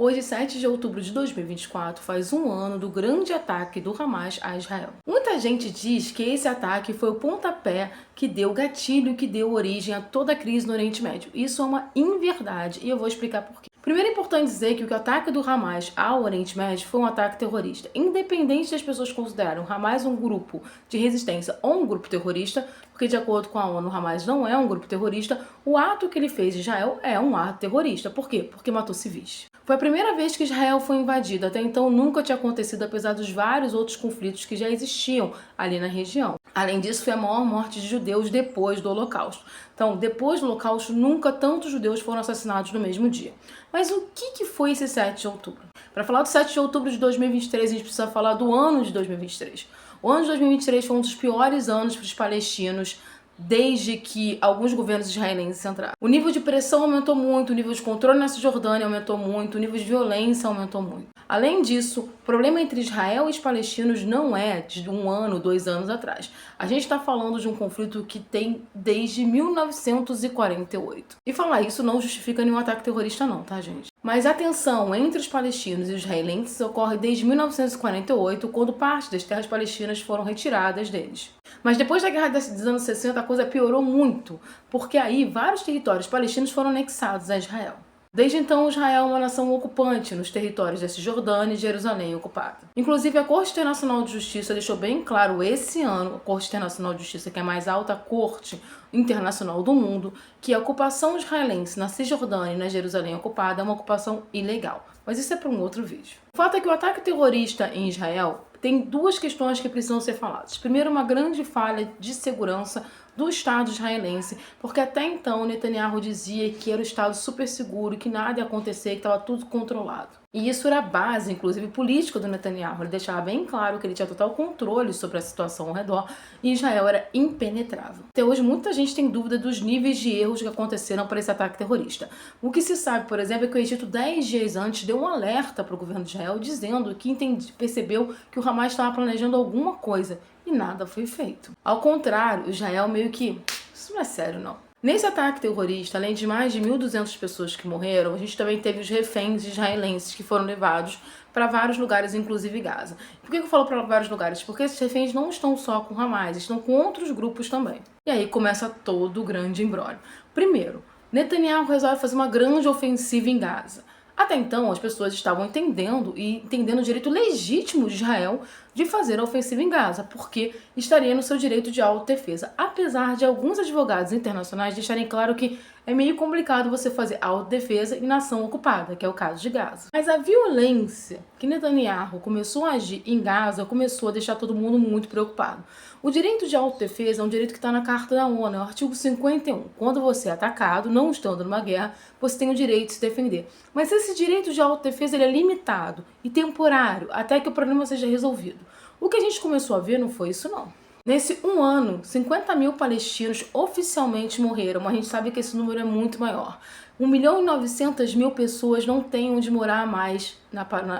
Hoje, 7 de outubro de 2024, faz um ano do grande ataque do Hamas a Israel. Muita gente diz que esse ataque foi o pontapé que deu gatilho, que deu origem a toda a crise no Oriente Médio. Isso é uma inverdade e eu vou explicar por quê. Primeiro é importante dizer que o ataque do Hamas ao Oriente Médio foi um ataque terrorista. Independente das pessoas considerarem o Hamas um grupo de resistência ou um grupo terrorista, porque de acordo com a ONU, o Hamas não é um grupo terrorista, o ato que ele fez em Israel é um ato terrorista. Por quê? Porque matou civis. Foi a primeira vez que Israel foi invadido. Até então nunca tinha acontecido, apesar dos vários outros conflitos que já existiam ali na região. Além disso, foi a maior morte de judeus depois do Holocausto. Então, depois do Holocausto, nunca tantos judeus foram assassinados no mesmo dia. Mas o que foi esse 7 de outubro? Para falar do 7 de outubro de 2023, a gente precisa falar do ano de 2023. O ano de 2023 foi um dos piores anos para os palestinos desde que alguns governos israelenses entraram. O nível de pressão aumentou muito, o nível de controle na Cisjordânia aumentou muito, o nível de violência aumentou muito. Além disso, o problema entre Israel e os palestinos não é de um ano, 2 anos atrás. A gente está falando de um conflito que tem desde 1948. E falar isso não justifica nenhum ataque terrorista não, tá, gente? Mas a tensão entre os palestinos e os israelenses ocorre desde 1948, quando parte das terras palestinas foram retiradas deles. Mas depois da Guerra dos anos 60, a coisa piorou muito, porque aí vários territórios palestinos foram anexados a Israel. Desde então, Israel é uma nação ocupante nos territórios da Cisjordânia e Jerusalém ocupada. Inclusive, a Corte Internacional de Justiça deixou bem claro esse ano, a Corte Internacional de Justiça, que é a mais alta corte internacional do mundo, que a ocupação israelense na Cisjordânia e na Jerusalém ocupada é uma ocupação ilegal. Mas isso é para um outro vídeo. O fato é que o ataque terrorista em Israel tem duas questões que precisam ser faladas. Primeiro, uma grande falha de segurança do Estado israelense, porque até então Netanyahu dizia que era um Estado super seguro, que nada ia acontecer, que estava tudo controlado. E isso era a base, inclusive, política do Netanyahu. Ele deixava bem claro que ele tinha total controle sobre a situação ao redor e Israel era impenetrável. Até hoje, muita gente tem dúvida dos níveis de erros que aconteceram para esse ataque terrorista. O que se sabe, por exemplo, é que o Egito, 10 dias antes, deu um alerta para o governo de Israel, dizendo que percebeu que o Hamas estava planejando alguma coisa e nada foi feito. Ao contrário, Israel meio que... isso não é sério, não. Nesse ataque terrorista, além de mais de 1.200 pessoas que morreram, a gente também teve os reféns israelenses que foram levados para vários lugares, inclusive Gaza. Por que eu falo para vários lugares? Porque esses reféns não estão só com Hamas, estão com outros grupos também. E aí começa todo o grande imbróglio. Primeiro, Netanyahu resolve fazer uma grande ofensiva em Gaza. Até então, as pessoas estavam entendendo o direito legítimo de Israel de fazer a ofensiva em Gaza, porque estaria no seu direito de autodefesa. Apesar de alguns advogados internacionais deixarem claro que é meio complicado você fazer autodefesa em nação ocupada, que é o caso de Gaza. Mas a violência que Netanyahu começou a agir em Gaza começou a deixar todo mundo muito preocupado. O direito de autodefesa é um direito que está na Carta da ONU, é o artigo 51. Quando você é atacado, não estando numa guerra, você tem o direito de se defender. Mas esse direito de autodefesa ele é limitado e temporário, até que o problema seja resolvido. O que a gente começou a ver não foi isso, não. Nesse um ano, 50 mil palestinos oficialmente morreram, mas a gente sabe que esse número é muito maior. 1.900.000 pessoas não têm onde morar mais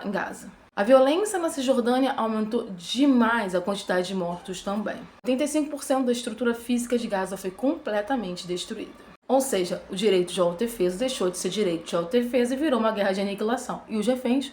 em Gaza. A violência na Cisjordânia aumentou demais a quantidade de mortos também. 85% da estrutura física de Gaza foi completamente destruída. Ou seja, o direito de autodefesa deixou de ser direito de autodefesa e virou uma guerra de aniquilação. E os reféns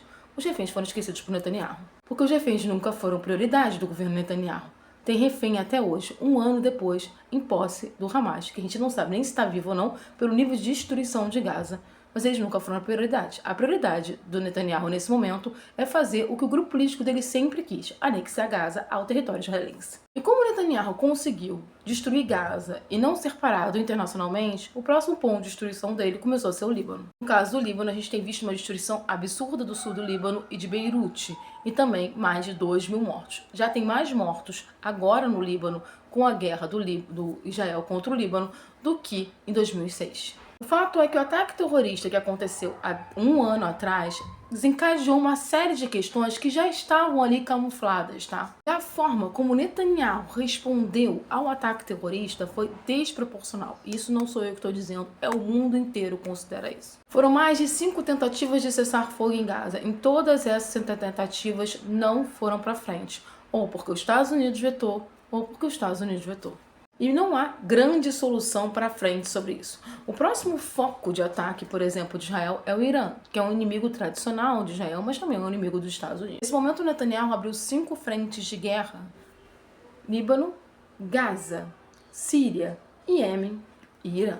foram esquecidos por Netanyahu. Porque os reféns nunca foram prioridade do governo Netanyahu. Tem refém até hoje, um ano depois, em posse do Hamas, que a gente não sabe nem se está vivo ou não, pelo nível de destruição de Gaza. Mas eles nunca foram a prioridade. A prioridade do Netanyahu nesse momento é fazer o que o grupo político dele sempre quis, anexar Gaza ao território israelense. E como Netanyahu conseguiu destruir Gaza e não ser parado internacionalmente, o próximo ponto de destruição dele começou a ser o Líbano. No caso do Líbano, a gente tem visto uma destruição absurda do sul do Líbano e de Beirute, e também mais de 2.000 mortos. Já tem mais mortos agora no Líbano com a guerra do Israel contra o Líbano do que em 2006. O fato é que o ataque terrorista que aconteceu há um ano atrás desencadeou uma série de questões que já estavam ali camufladas, tá? E a forma como Netanyahu respondeu ao ataque terrorista foi desproporcional. Isso não sou eu que estou dizendo, é o mundo inteiro considera isso. Foram mais de 5 tentativas de cessar fogo em Gaza. Em todas essas tentativas não foram para frente. Ou porque os Estados Unidos vetou, ou porque os Estados Unidos vetou. E não há grande solução para frente sobre isso. O próximo foco de ataque, por exemplo, de Israel é o Irã, que é um inimigo tradicional de Israel, mas também é um inimigo dos Estados Unidos. Nesse momento, Netanyahu abriu 5 frentes de guerra: Líbano, Gaza, Síria, Iêmen e Irã.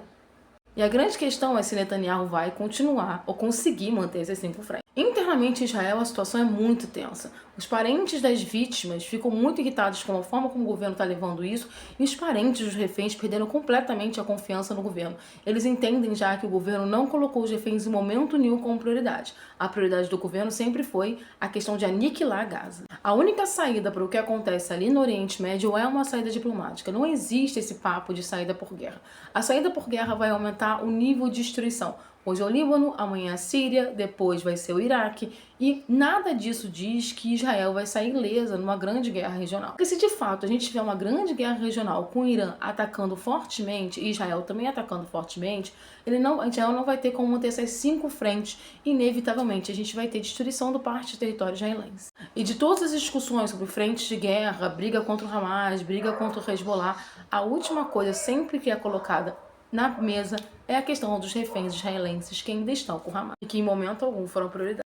E a grande questão é se Netanyahu vai continuar ou conseguir manter essas 5 frentes. Internamente em Israel, a situação é muito tensa. Os parentes das vítimas ficam muito irritados com a forma como o governo está levando isso, e os parentes dos reféns perderam completamente a confiança no governo. Eles entendem já que o governo não colocou os reféns em momento nenhum como prioridade. A prioridade do governo sempre foi a questão de aniquilar Gaza. A única saída para o que acontece ali no Oriente Médio é uma saída diplomática. Não existe esse papo de saída por guerra. A saída por guerra vai aumentar o nível de destruição. Hoje é o Líbano, amanhã a Síria, depois vai ser o Iraque, e nada disso diz que Israel vai sair ilesa numa grande guerra regional. Porque se de fato a gente tiver uma grande guerra regional com o Irã atacando fortemente e Israel também atacando fortemente, Israel não vai ter como manter essas 5 frentes. Inevitavelmente a gente vai ter destruição do parte do território israelense. E de todas as discussões sobre frentes de guerra, briga contra o Hamas, briga contra o Hezbollah, a última coisa sempre que é colocada na mesa é a questão dos reféns israelenses que ainda estão com o Hamas e que em momento algum foram prioridade.